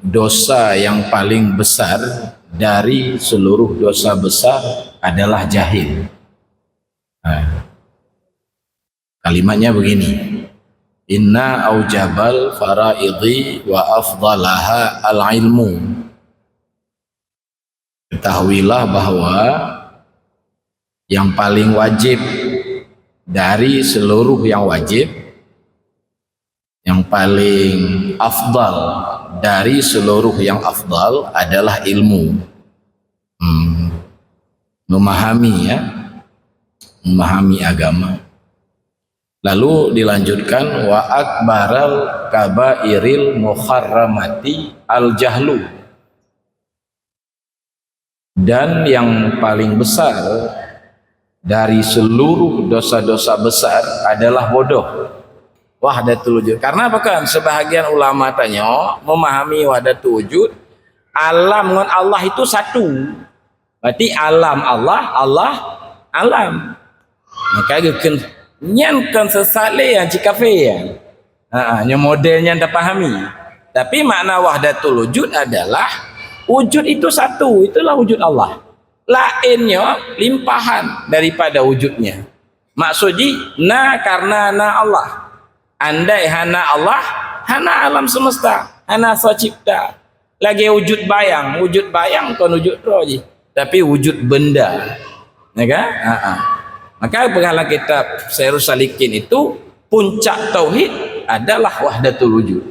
dosa yang paling besar dari seluruh dosa besar adalah jahil. Nah, kalimatnya begini, inna aujabal faraidhi wa afdalaha al-ilmu. Ketahuilah bahwa yang paling wajib dari seluruh yang wajib, yang paling afdal dari seluruh yang afdal adalah ilmu. Memahami, ya, memahami agama. Lalu dilanjutkan wa akbaral kabairil muharramati al jahlu, dan yang paling besar dari seluruh dosa-dosa besar adalah bodoh. Wahdatul wujud. Karena apa kan? Sebahagian ulama tanya memahami wahdatul wujud, alam dengan Allah itu satu. Berarti alam Allah, Allah alam. Maka kan nyankan sesale yang cikafe ya. Nya modelnya anda pahami. Tapi makna wahdatul wujud adalah wujud itu satu, itulah wujud Allah. Lainnya limpahan daripada wujudnya. Maksudnya na karena na Allah. Andai hana Allah, hana alam semesta, hana sacipta. Lagi wujud bayang kan wujud roh je. Tapi wujud benda. Ya kan? Maka dalam kitab Syairus Salikin itu puncak tauhid adalah wahdatul wujud.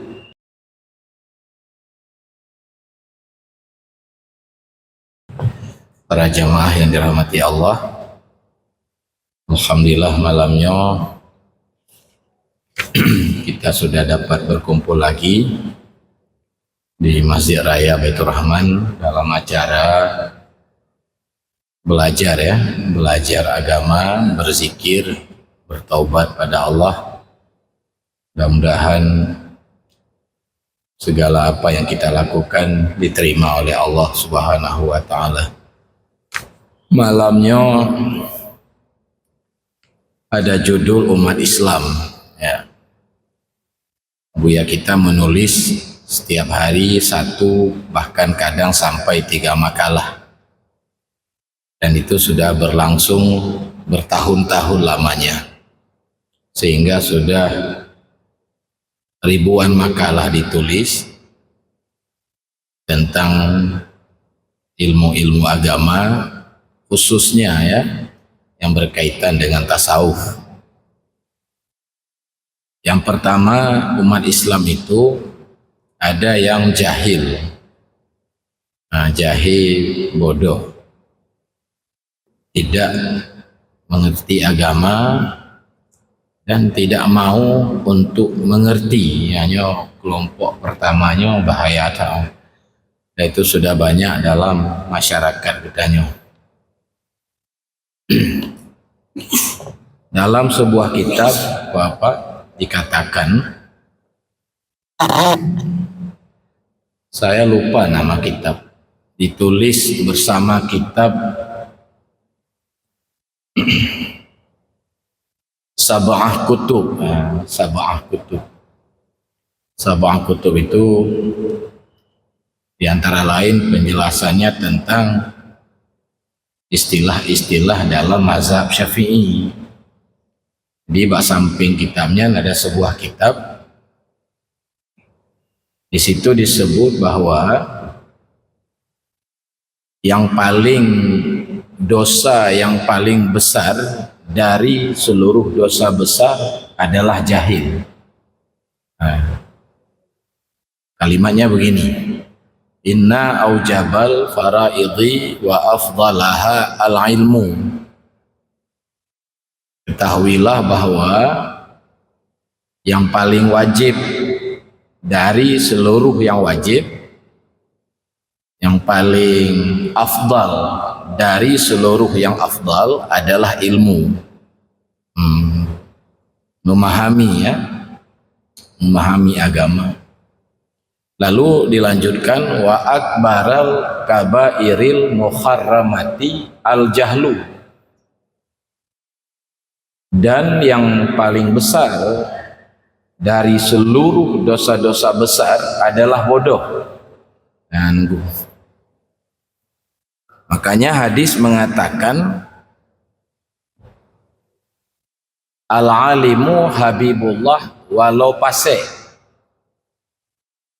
Para jamaah yang dirahmati Allah, alhamdulillah malamnya kita sudah dapat berkumpul lagi di Masjid Raya Baitur Rahman dalam acara belajar, ya, belajar agama, berzikir, bertaubat pada Allah. Mudah-mudahan segala apa yang kita lakukan diterima oleh Allah Subhanahu wa taala. Malamnya ada judul umat Islam, ya. Buya kita menulis setiap hari 1 bahkan kadang sampai 3 makalah, dan itu sudah berlangsung bertahun-tahun lamanya, sehingga sudah ribuan makalah ditulis tentang ilmu-ilmu agama, khususnya ya yang berkaitan dengan tasawuf. Yang pertama, umat Islam itu ada yang jahil. Jahil, bodoh, tidak mengerti agama dan tidak mau untuk mengerti. Hanya kelompok pertamanya bahaya tahu. Dan itu sudah banyak dalam masyarakat katanya. Dalam sebuah kitab dikatakan, saya lupa nama kitab, ditulis bersama kitab Sab'ah Kutub. Sab'ah Kutub itu diantara lain penjelasannya tentang istilah-istilah dalam mazhab Syafi'i. Di bak samping kitabnya ada sebuah kitab. Di situ disebut bahwa yang paling dosa yang paling besar dari seluruh dosa besar adalah jahil. Kalimatnya begini, inna aujabal faraidhi wa afdalaha al-ilmu. Ketahuilah bahwa yang paling wajib dari seluruh yang wajib, yang paling afdal dari seluruh yang afdal adalah ilmu. Memahami, ya, memahami agama. Lalu dilanjutkan wa akbaral kabairil muharramati al jahlu, dan yang paling besar dari seluruh dosa-dosa besar adalah bodoh. Nunggu. Makanya hadis mengatakan al-alimu habibullah walau pasek.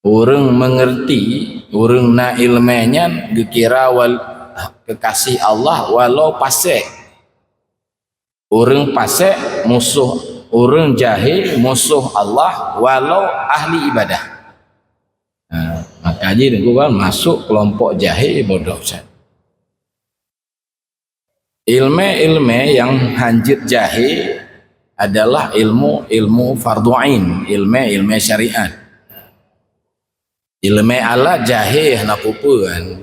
Orang mengerti, orang na ilmenya dikira kekasih Allah walau pasek. Orang pasek musuh, orang jahil musuh Allah walau ahli ibadah. Makanya ini kan masuk kelompok jahil bodoh. Ilmu yang hanjit jahil adalah ilmu fardu ain, ilmu syariat. Ilmu ala jahil nak pupuan.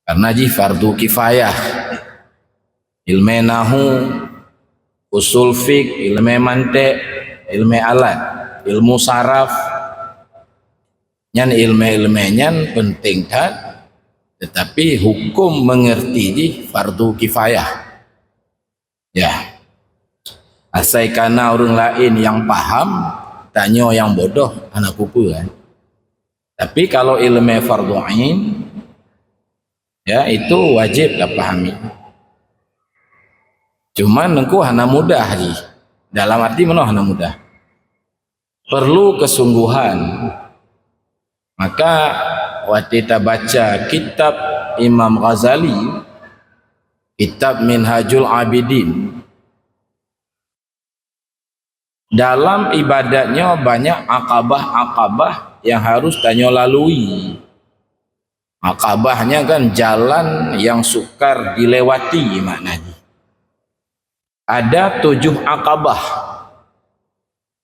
Karena ji fardu kifayah. Ilmu nahu, usul fiqh, ilmu mantiq, ilmu alat, ilmu saraf. Nyan ilmu nyan penting kan? Tetapi hukum mengerti di fardu kifayah. Ya. Asai kana orang lain yang paham, tanya yang bodoh, anak pupu kan. Tapi kalau ilmu fardu ain, ya itu wajib dah pahami. Cuman engkau hana mudah ji. Dalam arti mana hana mudah? Perlu kesungguhan. Maka waktu kita baca kitab Imam Ghazali, kitab Minhajul Abidin, dalam ibadatnya banyak akabah-akabah yang harus tanya lalui. Akabahnya kan jalan yang sukar dilewati maknanya. Ada 7 akabah.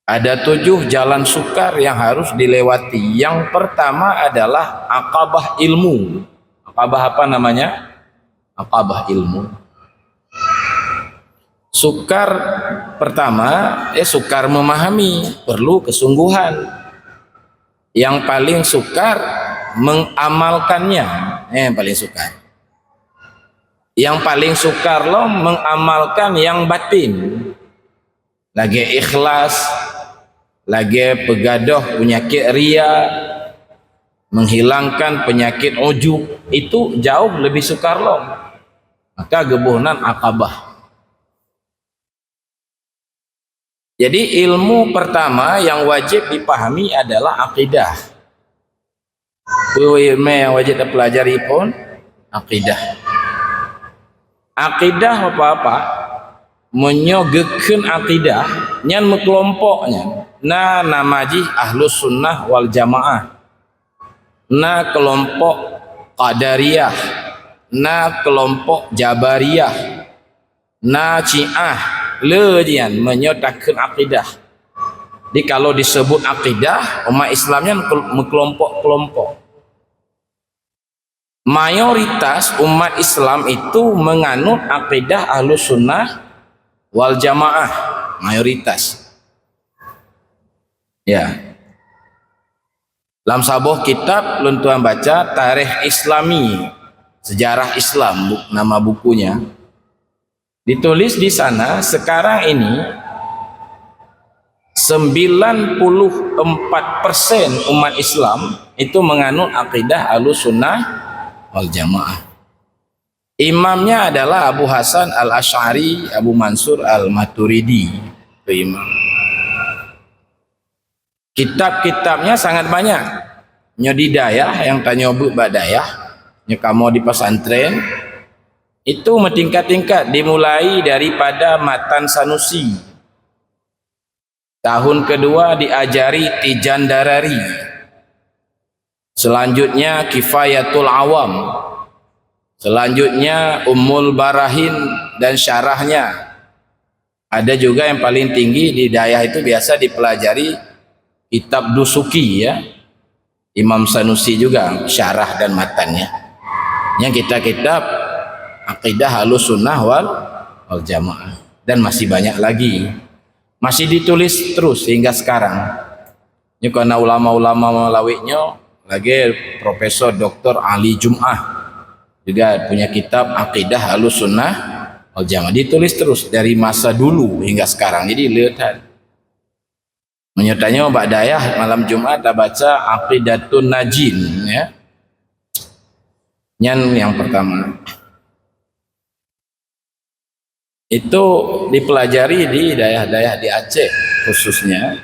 Ada 7 jalan sukar yang harus dilewati. Yang pertama adalah akabah ilmu. Akabah apa namanya? Akabah ilmu. Sukar pertama, sukar memahami, perlu kesungguhan. Yang paling sukar mengamalkannya, yang paling sukar. Yang paling sukar loh mengamalkan yang batin. Lagi ikhlas, lagi pegadoh penyakit ria, menghilangkan penyakit ujub, itu jauh lebih sukar loh. Maka gebuhnan akabah. Jadi ilmu pertama yang wajib dipahami adalah akidah. Ilmu yang wajib dipelajari pun akidah. Akidah apa-apa menyogekeun akidah nyan kelompoknya. Na namaji ahlus sunnah wal jamaah. Na kelompok qadariyah. Na kelompok jabariyah. Na Syiah. Lejian menyatakan akidah. Jadi kalau disebut akidah, umat Islamnya kelompok-kelompok. Mayoritas umat Islam itu menganut akidah ahlus sunnah wal jamaah. Mayoritas. Ya. Dalam sabuh kitab luntuan baca Tarikh Islami, sejarah Islam, nama bukunya. Ditulis di sana sekarang ini 94% umat Islam itu menganut akidah ahlus sunnah wal jamaah. Imamnya adalah Abu Hasan al-Asy'ari, Abu Mansur al-Maturidi. Itu imam. Kitab-kitabnya sangat banyak. Nyodidayah yang tanya badayah, nyekamo di pesantren. Itu bertingkat-tingkat, dimulai daripada Matan Sanusi. Tahun kedua diajari Tijan Darari. Selanjutnya Kifayatul Awam. Selanjutnya Ummul Barahin dan syarahnya. Ada juga yang paling tinggi di dayah itu biasa dipelajari kitab Dusuki ya. Imam Sanusi juga syarah dan matannya. Yang kitab-kitab akidah ahlus sunnah wal jamaah, dan masih banyak lagi, masih ditulis terus hingga sekarang. Ini karena ulama-ulama melawiknya lagi Profesor Dr. Ali Jum'ah juga punya kitab akidah ahlus sunnah wal jamaah, ditulis terus dari masa dulu hingga sekarang. Jadi lihat menyertanya Mbak Dayah malam Jumat kita baca Aqidatun Najin ya. Yang pertama itu dipelajari di daerah-daerah di Aceh khususnya,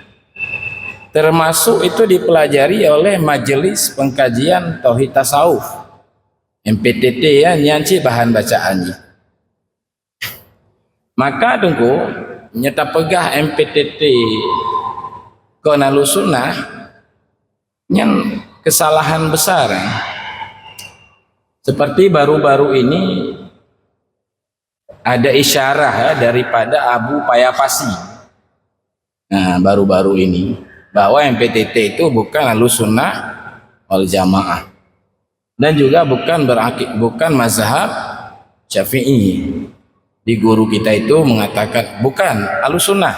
termasuk itu dipelajari oleh Majelis Pengkajian Tauhid Tasawuf MPTT ya, nyanci bahan bacaannya. Maka tunggu nyata pegah MPTT Konalu Sunnah yang kesalahan besar seperti baru-baru ini ada isyarah ya, daripada Abu Payapasi. Nah, baru-baru ini bahwa MPTT itu bukan Ahlussunnah wal Jamaah dan juga bukan mazhab Syafi'i. Di guru kita itu mengatakan bukan Ahlussunnah,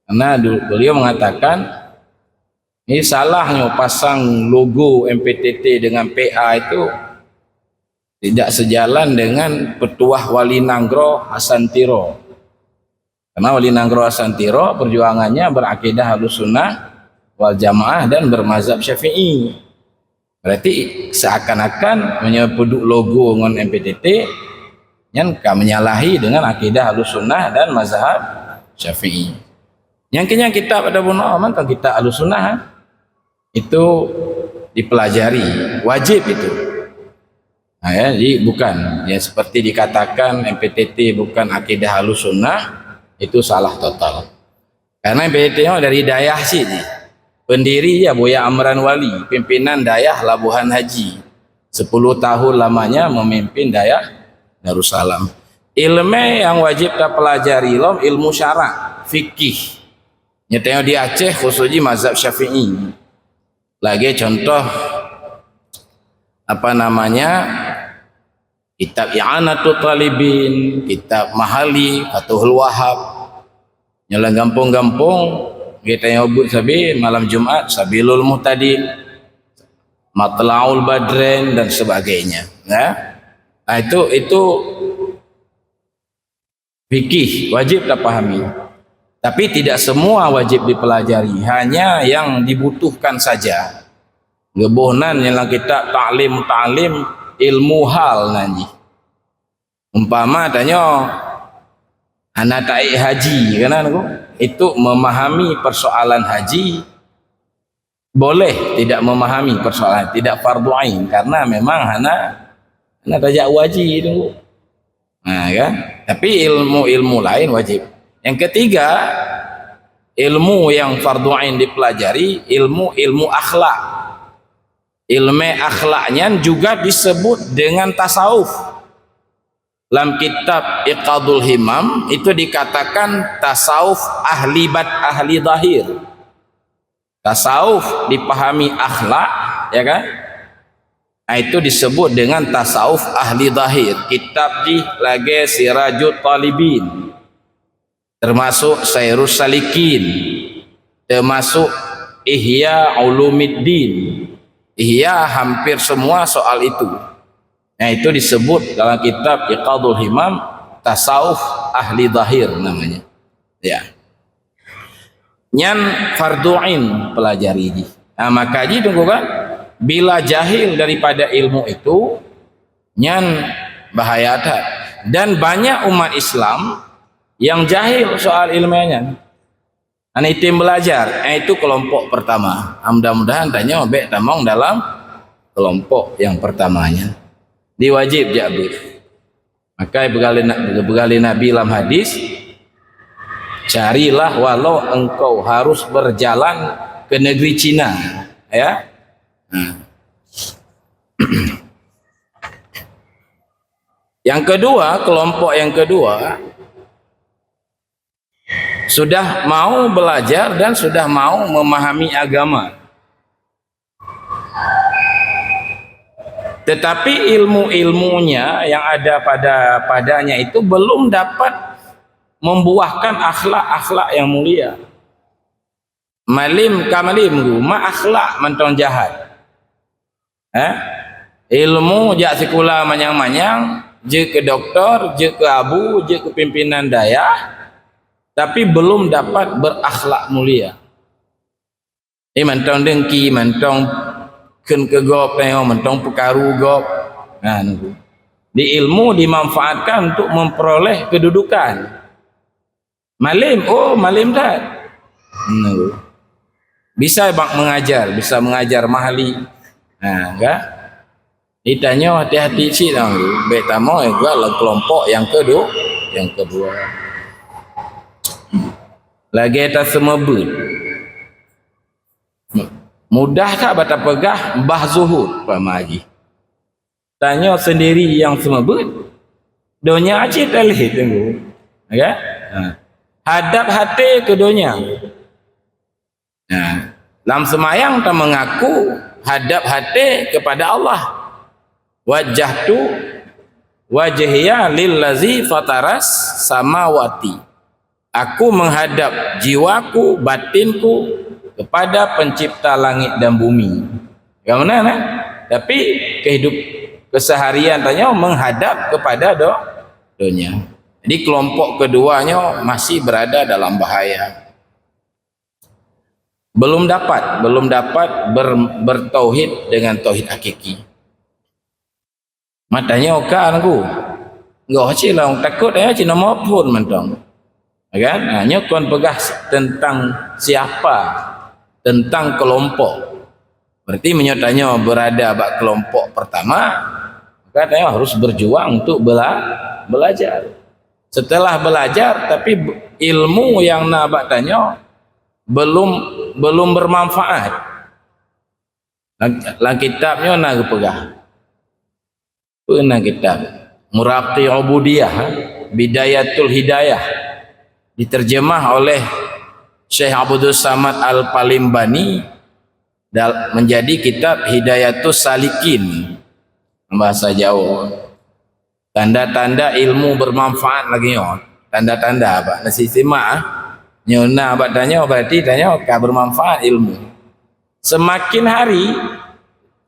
karena beliau mengatakan ini salahnya pasang logo MPTT dengan PA itu tidak sejalan dengan petuah Wali Nanggro Hasan Tiro. Karena Wali Nanggro Hasan Tiro perjuangannya berakidah Ahlussunnah wal Jamaah dan bermazhab Syafi'i. Berarti seakan-akan menyebut logo dengan MPTT yang menyalahi dengan akidah Ahlussunnah dan mazhab Syafi'i. Yang kitab ada bunuh kan kitab Ahlussunnah itu dipelajari, wajib itu. Nah, ya, jadi bukan ya seperti dikatakan MPTT bukan akidah Ahlussunnah, itu salah total. Karena MPTT dari Dayah sih, pendiri ya Buya Amran Wali, pimpinan Dayah Labuhan Haji, 10 tahun lamanya memimpin Dayah Darussalam. Ilmu yang wajib kita pelajari ilmu syara, fikih. Nyatanya di Aceh khususnya mazhab Syafi'i. Lagi contoh apa namanya? Kitab I'anatul Talibin, kitab Mahali, Fathul Wahab. Nyalah gampung-gampung kita nyebut sabi malam Jumat Sabilul Muhtadin, Matla'ul Badren dan sebagainya. Ya. Nah, itu fikih wajib kita pahami. Tapi tidak semua wajib dipelajari, hanya yang dibutuhkan saja. Gebohnan yang kita ta'lim ilmu hal nanti. Umpama tanya anak taik haji kan aku itu memahami persoalan haji boleh tidak memahami persoalan tidak fardu ain karena memang anak tajak wajib itu. Nah kan, tapi ilmu lain wajib. Yang ketiga, ilmu yang fardu ain dipelajari ilmu akhlak. Ilmu akhlaknya juga disebut dengan tasawuf. Dalam kitab Iqadul Himam itu dikatakan tasawuf ahli zahir. Tasawuf dipahami akhlak, ya kan? Nah, itu disebut dengan tasawuf ahli zahir. Kitab di lagi Sirajut Talibin, termasuk Sairus Salikin, termasuk Ihya Ulumiddin. Ihya hampir semua soal itu. Nah, itu disebut dalam kitab Iqadul Himam tasawuf ahli zahir namanya. Ya. Nyan fardu ain pelajari. Nah, maka ji tunggu kan bila jahil daripada ilmu itu nyan bahaya tak. Dan banyak umat Islam yang jahil soal ilmunya. Anak tim belajar, itu kelompok pertama. Mudah-mudahan tanya obek tamong dalam kelompok yang pertamanya. Diwajib jabir. Maka begali Nabi dalam hadis, carilah walau engkau harus berjalan ke negeri Cina, ya. Yang kedua, kelompok yang kedua sudah mau belajar dan sudah mau memahami agama, tetapi ilmu-ilmunya yang ada padanya itu belum dapat membuahkan akhlak-akhlak yang mulia. Malim kamalim ma akhlak mentong jahat. Ilmu jak sekula manyang-manyang, je ke doktor, je ke abu, je ke pimpinan daya, tapi belum dapat berakhlak mulia. Mantong dengki, mantong ken ke gop tengok mentong perkaru gop. Nah, niku. Di ilmu dimanfaatkan untuk memperoleh kedudukan. Malim, oh malim tak? Niku. Bisa bang mengajar, bisa mengajar mahali. Nah, enggak? Ditanya hati-hati sih tang. Baik tamu juga kelompok yang kedua. Lagi atas semebut. Mudah tak bata pegah Mbah Zuhud pamagi. Tanya sendiri yang semebut. Donya aja talih tunggu. Ya? Hadap hati ke donya. Nah, dalam semayang kita mengaku hadap hati kepada Allah. Wajjahtu wajhiya lillazi fataras samawati. Aku menghadap jiwaku, batinku kepada pencipta langit dan bumi. Bagaimana nah? Tapi kehidup keseharian tanya menghadap kepada donya. Jadi kelompok keduanya masih berada dalam bahaya. Belum dapat bertauhid dengan tauhid hakiki. Matanya oka aku. Enggak cilah takut cina maupun mentong. Kan? Hanya kon pegah tentang siapa, tentang kelompok. Berarti menyatanya berada bak kelompok pertama, katanya harus berjuang untuk belajar. Setelah belajar tapi ilmu yang nak bak tanya belum bermanfaat. Lang kitabnya nak pegah. Pernah kitab Muraqi Ubudiyah Bidayatul Hidayah diterjemah oleh Syekh Abdul Samad Al-Palimbani menjadi kitab Hidayatus Salikin bahasa Jawa. Tanda-tanda ilmu bermanfaat lagi yo. Tanda-tanda apa? Nasi simak nyona abad tanya berarti tanya bermanfaat ilmu. Semakin hari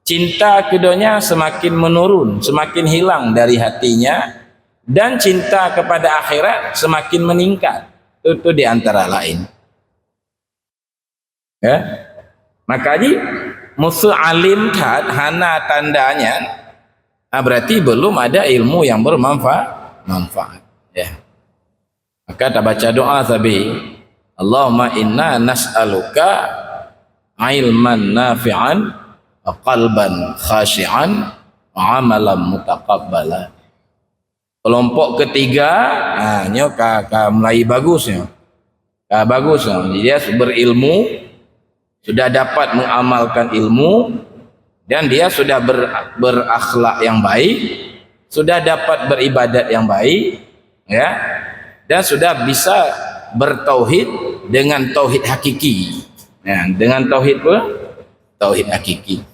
cinta keduanya semakin menurun, semakin hilang dari hatinya, dan cinta kepada akhirat semakin meningkat. Itu di antara lain. Ya. Makanya musuh alim kat hana tandanya berarti belum ada ilmu yang bermanfaat. Ya. Maka kita baca doa sabi. Allahumma inna nas'aluka ilman nafi'an wa qalban khashi'an wa amalan mutaqabbala. Kelompok ketiga nyo ka mulai bagusnya. Bagusnya. Dia berilmu, sudah dapat mengamalkan ilmu, dan dia sudah berakhlak yang baik, sudah dapat beribadat yang baik, ya, dan sudah bisa bertauhid dengan tauhid hakiki. Nah, dengan tauhid apa? Tauhid hakiki.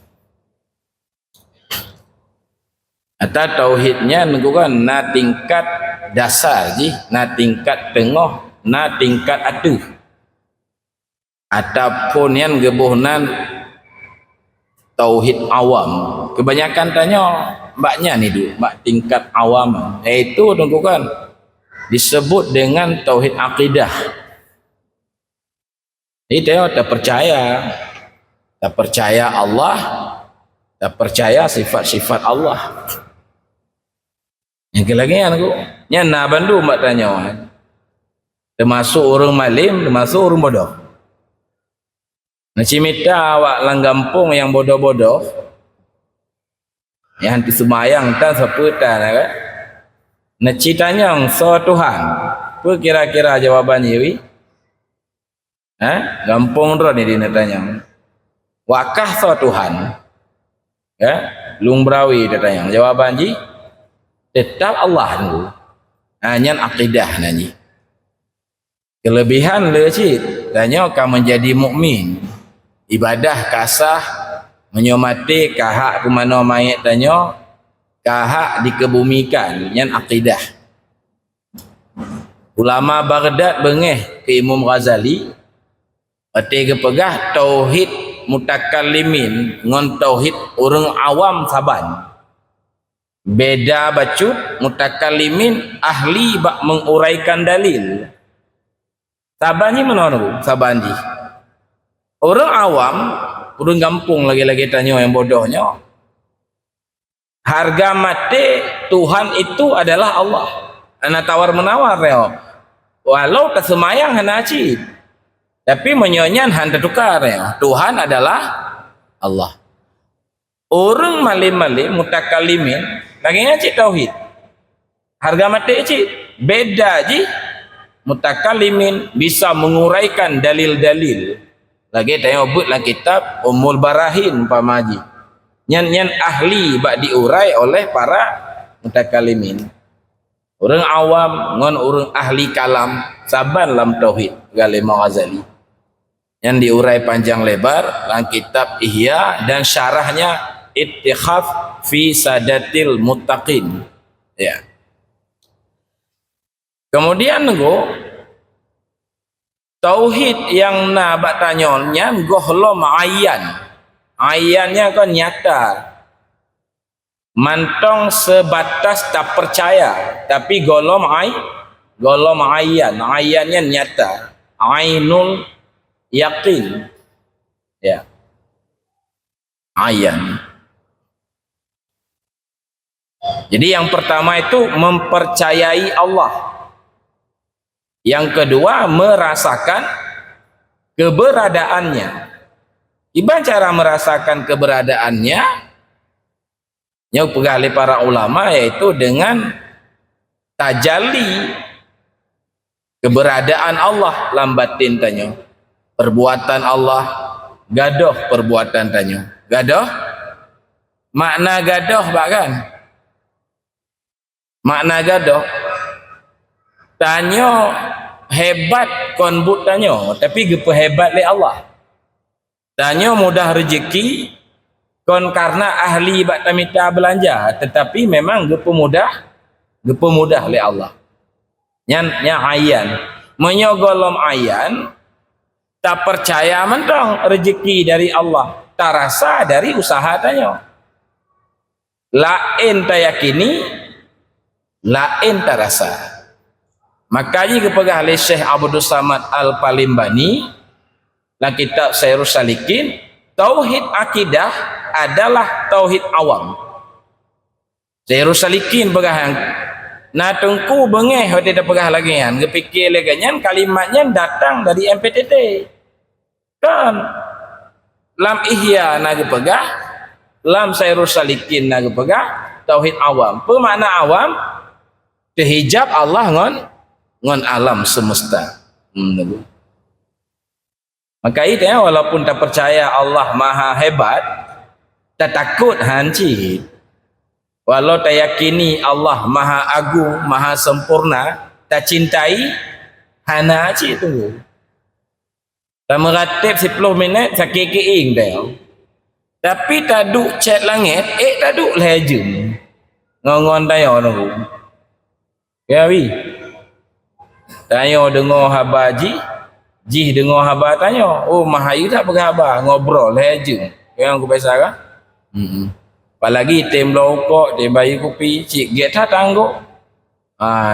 Atau tauhidnya nungguan na tingkat dasar ji, na tingkat tengah, na tingkat atuh. Ataupun yang gebuhnan tauhid awam. Kebanyakan tanya mbaknya nih dulu, mbak tingkat awam. Itu nungguan disebut dengan tauhid akidah. Ini dia tak percaya Allah, tak percaya sifat-sifat Allah. Yang lagi aku nyana bandu mbak tanya, termasuk orang malim, termasuk orang bodoh. Nacimita awak langgampung yang bodoh-bodoh, yang anti semayang tan seputan, kan? Nacitanya so Tuhan, apa kira-kira jawabannya wi? Gampung ro ni dia tanya. Wakah so Tuhan? Ya, Lumbrawi dia tanya. Jawaban ji tetap Allah dulu. Hanya akidah nanti. Kelebihan lecit tanya kamu menjadi mukmin. Ibadah kasah menyomati kahak ke mana mayat tanya kahak dikebumikan yang akidah. Ulama Baghdad bengeh ke Imam Ghazali pati kepegah tauhid mutakallimin ngon tauhid orang awam saban. Beda bacut mutakallimin ahli bak menguraikan dalil. Sabanji menurut sabanji. Orang awam urang gampung lagi-lagi tanya yang bodohnya. Harga mati Tuhan itu adalah Allah. Ana tawar menawar ya. Walau tak semayang hana cip. Tapi menyonyan hana tukar ya. Tuhan adalah Allah. Orang malim-malim mutakalimin lagi ngaji tauhid. Harga mati cip. Beda ji. Mutakalimin bisa menguraikan dalil-dalil. Lagi tanya buatlah kitab Ummul Barahin pamaji. Nyan ahli bak diurai oleh para mutakalimin. Orang awam ngon orang ahli kalam saban lam tauhid gali Ghazali. Yang diurai panjang lebar dalam kitab Ihya dan syarahnya Ittikhaf fi Sadatil Muttaqin. Ya. Kemudian nunggu tauhid yang na bak tanyonya gohlom ayan. Ayannya kan nyata. Mantong sebatas tak percaya, tapi golom ayan. Ayannya nyata. Ainul yakin. Ya. Ayan. Jadi yang pertama itu mempercayai Allah. Yang kedua merasakan keberadaannya. Iban cara merasakan keberadaannya yang pegali para ulama yaitu dengan tajalli keberadaan Allah lambatin tanyo. Perbuatan Allah gadoh perbuatan tanyo. Gadoh makna gadoh bahkan makna gadoh tanyo hebat konbut tanyo tapi gepe hebat le Allah. Tanyo mudah rezeki kon karena ahli bak tamita belanja tetapi memang gepe mudah le Allah. Nya ayan menyogolom ayan tak percaya mentong rezeki dari Allah tak rasa dari usaha tanyo. Lain tak yakini lain tak rasa. Makanya kepegah oleh Syekh Abdul Samad Al-Palimbani dalam kitab Sairus Salikin, tauhid akidah adalah tauhid awam. Sairus Salikin pegah na tengku bengeh hode dah pegah lagi kan, gepikir lagi nyan kalimatnya datang dari MPTT. Kan lam ihya na gepegah, lam Sairus Salikin na gepegah tauhid awam. Apa makna awam? Terhijab Allah ngon alam semesta. Maka itu ya, walaupun tak percaya Allah maha hebat, tak takut hanci. Walau tak yakini Allah maha agung, maha sempurna, tak cintai, hana hanci tunggu. Tak meratib 10 minit, sakit keing dah. Tapi tak duk chat langit, tak duk lejum. Ngongon tayo tunggu. Ya wi. Tayo dengar habaji. Jih dengar habar tanya, oh mahayu tak pakai habar, ngobrol aja. Yang aku biasa kan? Apalagi tim lokok, tim bayi kopi, cik get tak tangguh.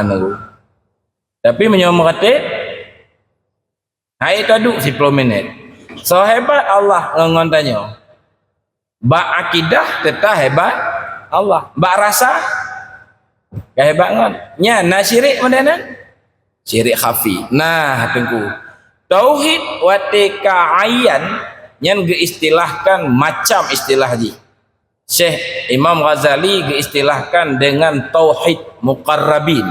Nunggu. Tapi menyom kata, hai taduk 10 minit. So hebat Allah ngon tanya. Ba akidah tetap hebat Allah. Ba rasa hebat ngon. Nya na syirik mana? Syirik khafi. Nah, tengku. Tauhid watika ayan yang geistilahkan macam istilah ji. Syekh Imam Ghazali geistilahkan dengan tauhid muqarrabin.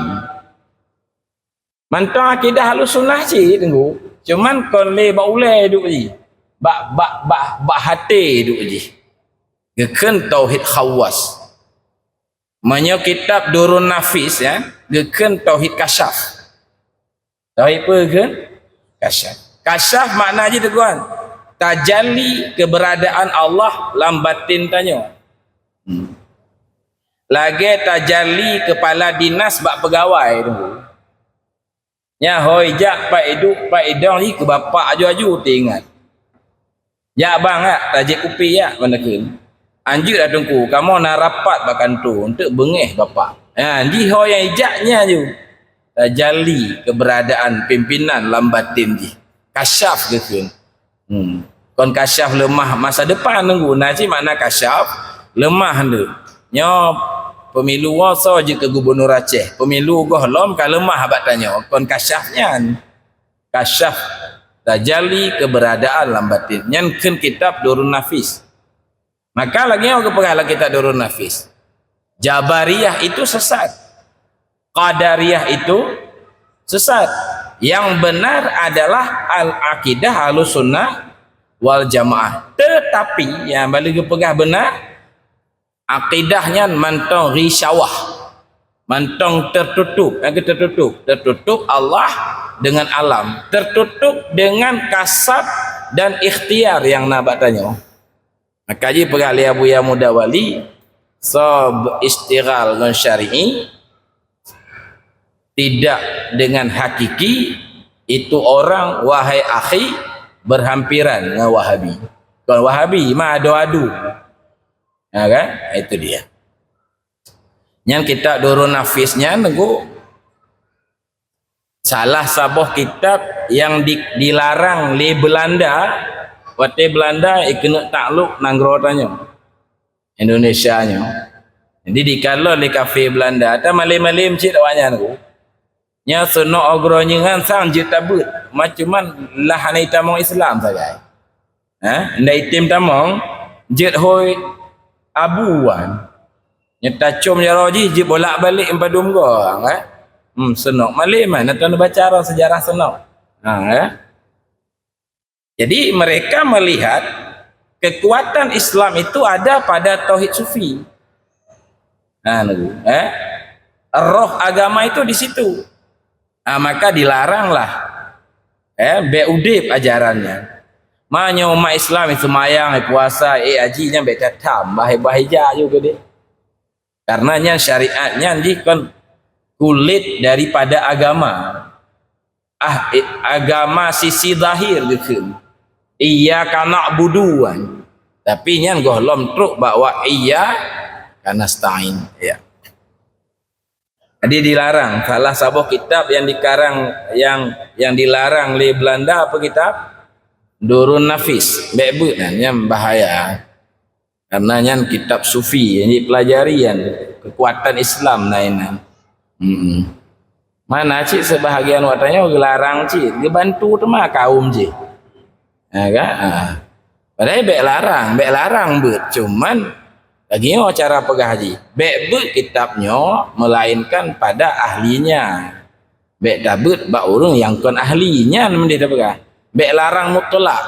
Mantang akidah halus sunnah ji tunggu. Cuman kon le ba ulai duk ji. Ba hati duk ji. Geken tauhid khawas. Menyo kitab Durun Nafis ya, geken tauhid kasyaf. Tauhid apa kan? Kasyaf. Kasyaf makna aja tuan. Tajalli keberadaan Allah dalam batin tanya. Lagi tajalli kepala dinas bak pegawai tu. Nya hoi jak pak idong ni ke bapak aju-aju ingat. Ya bang tajik kupi ya manakun. Anjur dah tunggu kamu nak rapat bakan tu untuk bengeh bapak. Di hoi yang ijaknya je. Tajalli keberadaan pimpinan dalam batin di kasyaf gitu. kon kasyaf lemah masa depan nunggu naci makna kasyaf lemah tu nya pemilu wasa je ke gubernur Aceh pemilu gohlom kan lemah abak tanya kon kasyafnya kasyaf tajali keberadaan dalam batin nyan ken kitab Durun Nafis maka lagi orang kepegalah kitab Durun Nafis Jabariyah itu sesat Qadariyah itu sesat yang benar adalah al-aqidah Ahlussunnah wal Jamaah tetapi yang balik pegah benar akidahnya mantong risyawah mantong tertutup tertutup Allah dengan alam tertutup dengan kasab dan ikhtiar yang nak tanya maka ji pegah li Abu Ya Mudawali sab istighal dengan syar'i tidak dengan hakiki itu orang wahai akhi berhampiran dengan Wahabi. Kalau Wahabi mah adu-adu. Ya kan? Itu dia. Yang kita Durun Nafisnya nunggu salah sabuh kitab yang dilarang di Belanda. Waktu Belanda ikut takluk nanggro tanya. Indonesia nya. Jadi dikalau di kafe Belanda ada malim-malim cik awaknya nunggu. Nya sono ogro nyengan sang je tabut macuman lah hanai tamong Islam sagai ndai tim tamong jet hoi abuan nya tacum ya roji je bolak-balik empadum gong senok malim mana tuan baca sejarah senok jadi mereka melihat kekuatan Islam itu ada pada tauhid sufi roh agama itu di situ maka dilaranglah beudip ajarannya maknya umat Islam semayang puasa hajinya betatam bahaya juga dia karenanya syariatnya di kon kulit daripada agama agama sisi zahir gitu iya kana buduan tapi nyan gohlom truk bahwa iya kana stain ya. Jadi dilarang salah satu kitab yang dikarang yang dilarang oleh Belanda apa kitab Durun Nafis bebut yang bahaya karena yang kitab sufi yang dipelajari yang kekuatan Islam nainan mana cik sebahagian watanya gelarang cik dia bantu tema kaum cik padahal bek larang bet cuman lagi cara pegah haji bek kitabnya melainkan pada ahlinya bek dabut bak urung yang kon ahlinya namanya dia pegah bek larang mutlak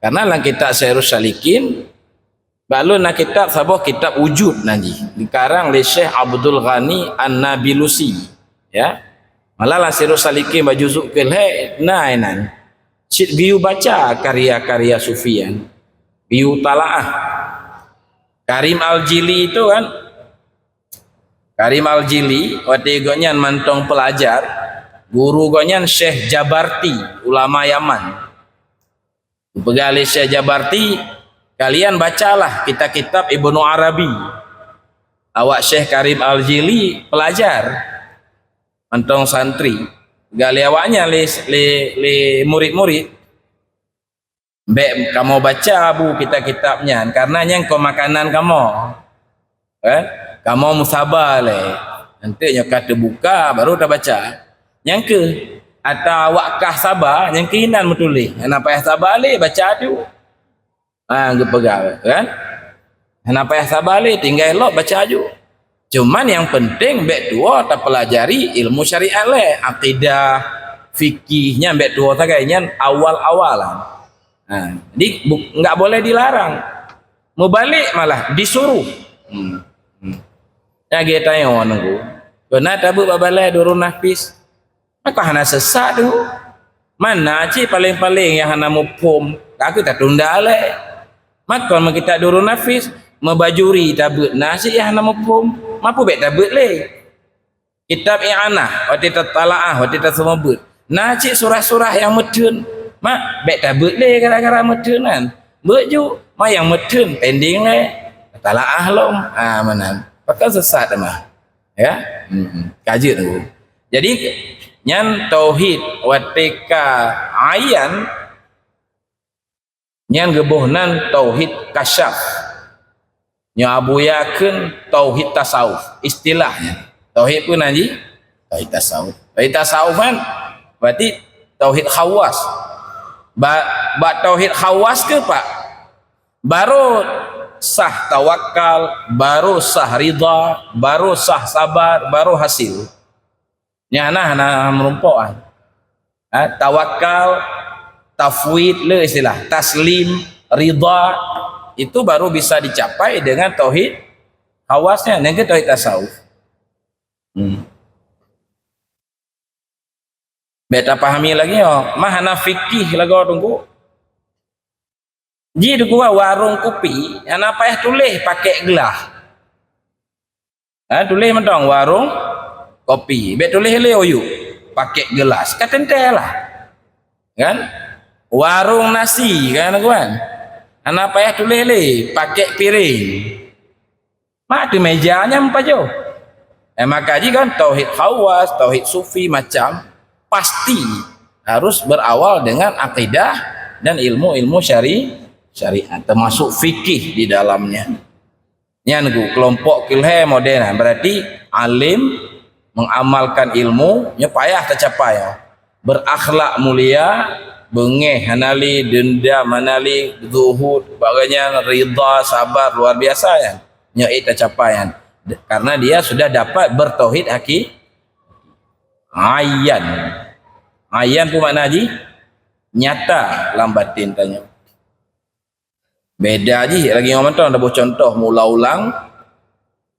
karena dalam kitab Syairus Salikin balun nak kitab sabuh kitab wujud nanti dikarang oleh Syekh Abdul Ghani An-Nabilusi ya malah lah Syairus Salikin baju zukil nainan cik biu baca karya-karya sufian biu talaah Karim Al-Jili itu kan Karim Al-Jili waktu gonya mantong pelajar guru gonya Syekh Jabarti ulama Yaman pegali Syekh Jabarti kalian bacalah kitab-kitab Ibnu Arabi awak Syekh Karim Al-Jili pelajar mantong santri gali awaknya le murid-murid Bek kamu baca bu kitabnya karena yang kau makanan kamu kamu musabah le nanti yang kata buka baru dah baca yang ke atau wakah sabar yang keinan metulih kenapa yang sabar le baca tu gepegal kan kenapa yang sabar le tinggal elok baca tu cuman yang penting bek dua tak pelajari ilmu syariat le akidah fikihnya bek dua tagainya awal-awalan jadi enggak boleh dilarang mau balik malah disuruh ya kita tanya nunggu kena tabu babalai Durun Nafis maka hana sesat tu mana cik paling-paling yang hana mupum aku tak tunda le maka kita Durun Nafis membajuri tabut nasi yang hana mupum mampu bet tabut le kitab i'anah waktu talaah waktu semua but nasi surah-surah yang medun mak bek tabut le gara-gara metunan beju mak yang metun pending le talaah lom mana pakai sesat mah ya kaji tu jadi nyan tauhid watika ayan Nyan gebuhnan tauhid kasyaf. Nya abuyakeun tauhid tasawuf istilahnya. Tauhid pun nanti tauhid tasawuf. Tauhid tasawuf kan berarti tauhid khawas. Tauhid khawas ke Pak? Baru sah tawakal, baru sah ridha, baru sah sabar, baru hasil. Nya nah merumpokan. Tawakal, tafwid le istilah, taslim, ridha itu baru bisa dicapai dengan tauhid khawasnya, dengan tauhid tasawuf. Beta pahami lagi mahana fikih lagu tunggu. Ji gua warung kopi, ana payah tulis pakai gelas. Tulis mentong warung kopi. Bet tulis le oyu pakai gelas. Katentel lah. Kan? Warung nasi kan kawan. Ana payah tulis le pakai piring. Mak tu mejanya apa jo? Maka ji kan tauhid khawas, tauhid sufi macam pasti harus berawal dengan akidah dan ilmu-ilmu syariat termasuk fikih di dalamnya. Nyangu kelompok kilhe modern berarti alim mengamalkan ilmu nya payah tercapai. Berakhlak mulia, bengeh hanali, denda manali, zuhud, bagainya ridha, sabar luar biasa ya. Nya tercapai karena dia sudah dapat bertauhid Ayan tu makna ji nyata lam batin tanya. Beda ji lagi ngomong tu ada contoh mula ulang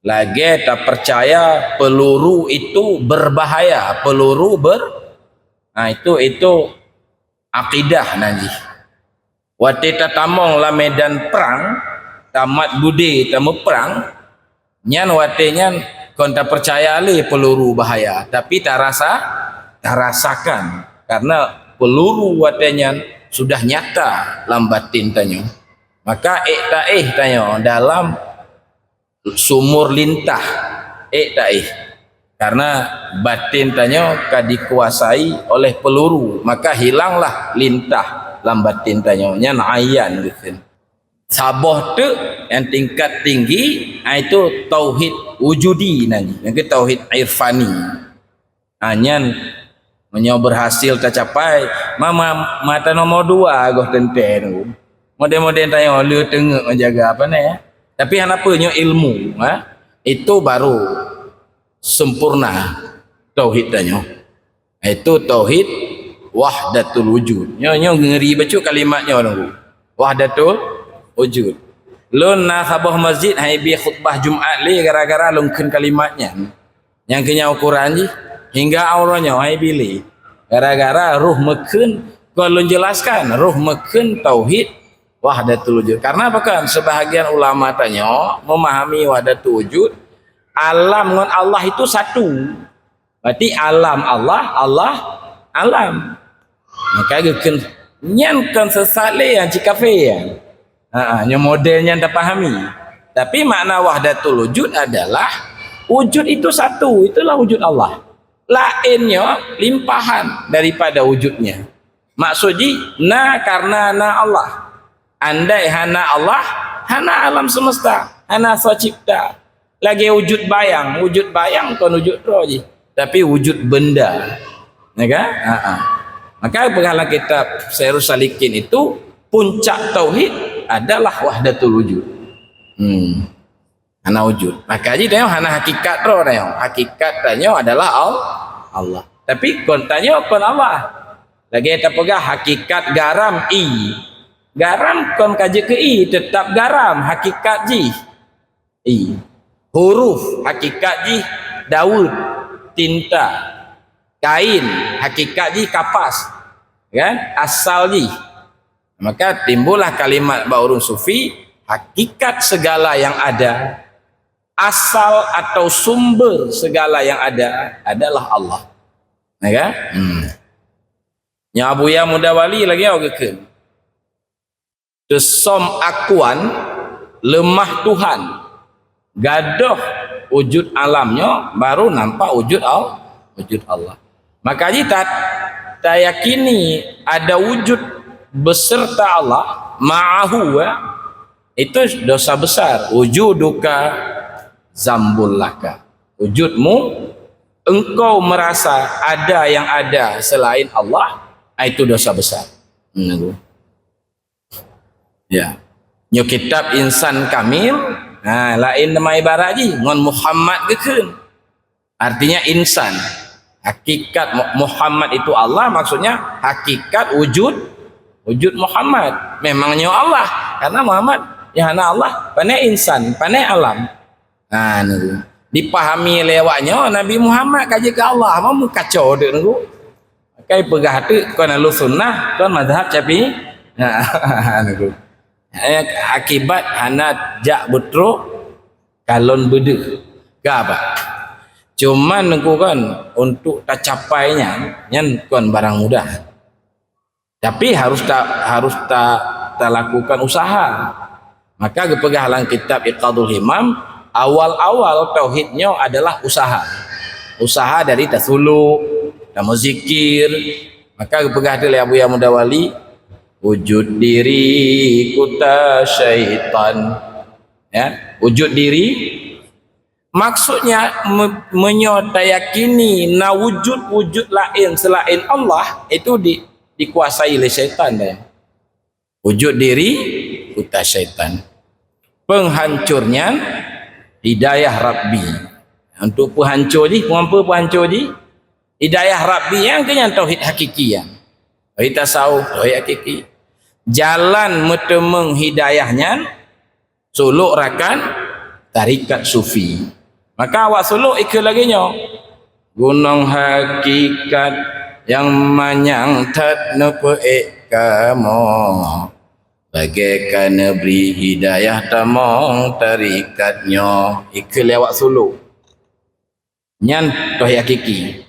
lagi tak percaya peluru itu berbahaya, itu akidah nanti. Waktu kita tamong la medan perang, tamat budi tamu perang, nyan watenya kon tak percaya li peluru bahaya, tapi tak rasakan karena peluru watenya sudah nyata lam batin tanya. Maka tanya dalam sumur lintah karena batin tanya dikuasai oleh peluru, maka hilanglah lintah lam batin tanya nyan ayan gitu. Saboh tu yang tingkat tinggi itu tauhid wujudi nanti, yang ke tauhid irfani. Anyan menyo berhasil tercapai mata nomor 2 goh tenten. Model-model tanya lu tengok menjaga apa ni ya. Tapi kenapa nyo ilmu itu baru sempurna tauhid tanya. Itu tauhid wahdatul wujud. Nyo ngeri baca kalimatnya orang. Wahdatul wujud. Lun na khabah masjid hai bi khutbah Jumaat li gara-gara lungkeun kalimatnya. Yang kenya ukuran ji hingga auranya hai bili. Gara-gara ruh mekeun kalau jelaskan ruh mekeun tauhid wahdatul wujud. Karena apa kan sebahagian ulama tanya memahami wahdatul wujud, alam dengan Allah itu satu. Berarti alam Allah alam. Maka gekeun nyan kan sesale yang cikafe ya. Nya modelnya anda pahami. Tapi makna wahdatul wujud adalah wujud itu satu, itulah wujud Allah. Lainnya limpahan daripada wujudnya. Maksudnya karena Allah. Andai hana Allah, hana alam semesta, hana sacipta. Lagi wujud bayang kan wujud roh je. Tapi wujud benda. Ya kan? Maka dalam kitab Syairus Salikin itu puncak tauhid adalah wahdatul wujud. Hana wujud. Maka jadi tanya hana hakikat roh tanya. Hakikat tanya adalah Allah. Tapi kon tanya kon Allah. Lagi kita pegang hakikat garam garam kon kaji ke tetap garam hakikat ji. Huruf hakikat ji Daud tinta. Kain hakikat ji kapas. Kan? Asal ji. Maka timbullah kalimat baurun sufi, hakikat segala yang ada, asal atau sumber segala yang ada adalah Allah. Ya kan? Yang Abuya Mudawali lagi ogekeun. Tesom akuan lemah Tuhan. Gadoh wujud alamnya baru nampak wujud Allah. Maka kita yakini ada wujud beserta Allah, ma'ahu, itu dosa besar. Wujuduka zambul laka, wujudmu, engkau merasa ada yang ada selain Allah, itu dosa besar. Ya, nyo kitab insan kamil, lain nama ibarat ji ngon Muhammad gekeun, artinya insan. Hakikat Muhammad itu Allah, maksudnya hakikat wujud Muhammad memangnya Allah, karena Muhammad ya hana Allah, pandai insan, pandai alam. Niku dipahami lewatnya Nabi Muhammad kaji ke Allah, mau kacau dek niku. Kai pegah tu kon ahlu sunnah, kon mazhab Syafi'i. Niku akibat hana jak butro kalon bedeh apa. Cuman niku kan untuk tercapainya nyen kon barang mudah. Tapi harus lakukan usaha. Maka kepegahlan kitab Iqadul Himam, awal-awal tauhidnya adalah usaha. Usaha dari tasulu, tamu zikir. Maka kepegah oleh Abu Ya Mudawali, wujud diri kuta syaitan. Ya, wujud diri maksudnya menyodayakini na wujud lain selain Allah itu dikuasai oleh syaitan. Wujud diri kuta syaitan. Penghancurnya hidayah Rabbi. Untuk penghancur ni, mengapa penghancur ni? Hidayah Rabbi yang kenyang tauhid hakiki yang. Tauhid tasawuf, tauhid hakiki. Jalan metemeng hidayahnya suluk rakan tarikat sufi. Maka awak suluk ikut lagi nyo. Gunung hakikat yang manyang tat nepeik kamu. Bagaikan beri hidayah tamong tarikatnya, ikut lewat suluk. Nyan tauhid hakiki.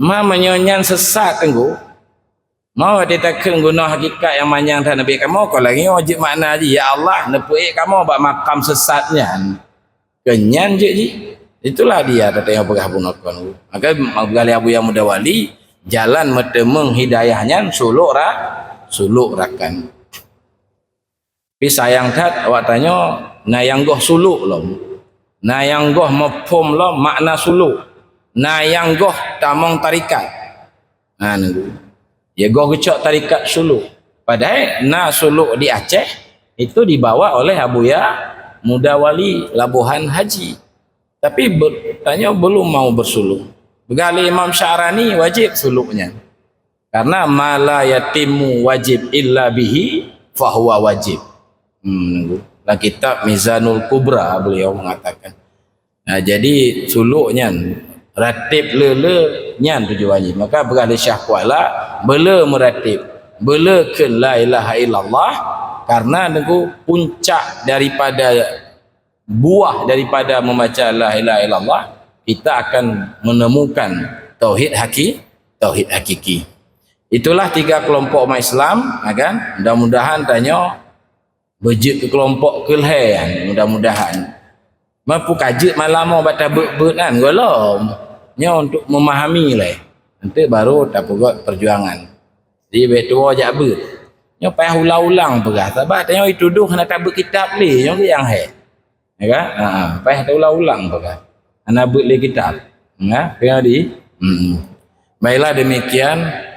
Mamanya nyan sesat tenggu. Mau dia takkan guna hakikat yang manyang tak nabi kamu, kau lagi wajib makna je ya Allah nepuik kamu bak makam sesatnya. Kenyan je ji. Itulah dia kata yang pegah punakon. Maka menggali Abu Ya Mudawali jalan metemeng hidayahnya suluk rakan. Tapi sayang tat awak tanya na yang goh suluk lom. Na yang goh mafhum lom makna suluk. Na yang goh tamong tarikat. Niku. Ya goh gecok tarikat suluk. Padahal na suluk di Aceh itu dibawa oleh Abu Ya Mudawali Labuhan Haji. Tapi tanya belum mau bersuluk. Begali Imam Sya'rani wajib suluknya. Karena mala yatimu wajib illa bihi fahuwa wajib. Lah kitab Mizanul Kubra beliau mengatakan. Nah, jadi suluknya ratib lele nyan tujuannya. Maka bergali Syah Kuala bela meratib, bela ke la ilaha illallah, karena niku puncak daripada buah daripada membaca la ilaha illallah kita akan menemukan tauhid hakiki. Itulah tiga kelompok umat Islam, kan? Mudah-mudahan tanya berjit ke kelompok kelhayan, mudah-mudahan mampu kajut malam mau baca ber-beran golom nya untuk memahami lah, nanti baru tak buat perjuangan. Jadi betul aja ber nya payah ulang-ulang pegah sabar tanya itu tuduh nak tabut kitab li yang ya kan payah ulang-ulang pegah ana ber li kitab kena di baiklah demikian.